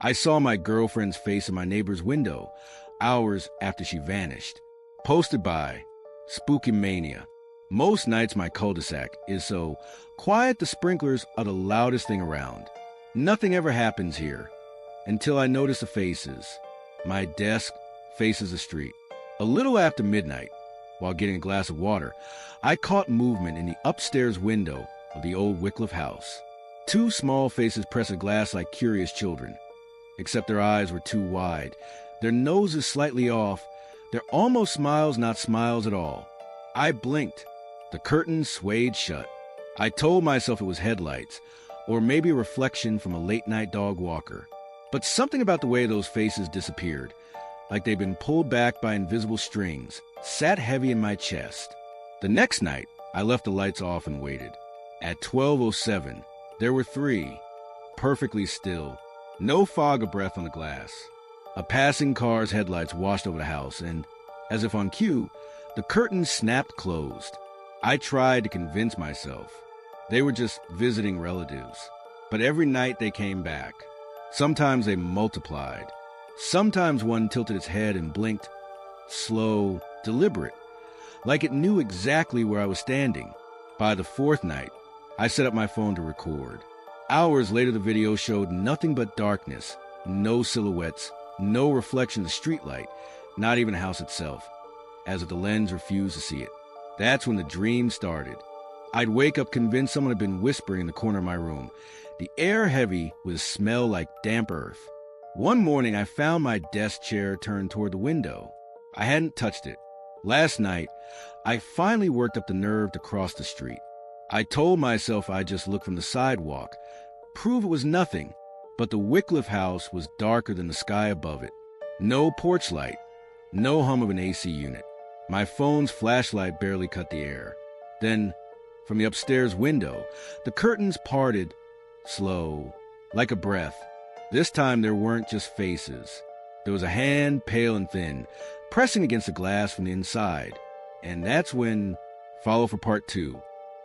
I saw my girlfriend's face in my neighbor's window hours after she vanished. Posted by SpookyMana. Most nights my cul-de-sac is so quiet the sprinklers are the loudest thing around. Nothing ever happens here until I notice the faces. My desk faces the street. A little after midnight, while getting a glass of water, I caught movement in the upstairs window of the old Wycliffe house. Two small faces pressed the glass like curious children, except their eyes were too wide, their noses slightly off. They're almost smiles, not smiles at all. I blinked. The curtains swayed shut. I told myself it was headlights, or maybe a reflection from a late-night dog walker. But something about the way those faces disappeared, like they'd been pulled back by invisible strings, sat heavy in my chest. The next night, I left the lights off and waited. At 12:07, there were three, perfectly still, no fog of breath on the glass. A passing car's headlights washed over the house, and, as if on cue, the curtains snapped closed. I tried to convince myself they were just visiting relatives, but every night they came back. Sometimes they multiplied. Sometimes one tilted its head and blinked, slow, deliberate, like it knew exactly where I was standing. By the fourth night, I set up my phone to record. Hours later, the video showed nothing but darkness, no silhouettes, no reflection of the streetlight, not even the house itself, as if the lens refused to see it. That's when the dream started. I'd wake up convinced someone had been whispering in the corner of my room, the air heavy with a smell like damp earth. One morning, I found my desk chair turned toward the window. I hadn't touched it. Last night, I finally worked up the nerve to cross the street. I told myself I'd just look from the sidewalk, prove it was nothing, but the Wycliffe house was darker than the sky above it. No porch light, no hum of an AC unit. My phone's flashlight barely cut the air. Then, from the upstairs window, the curtains parted, slow, like a breath. This time there weren't just faces. There was a hand, pale and thin, pressing against the glass from the inside. And that's when, follow for part 2.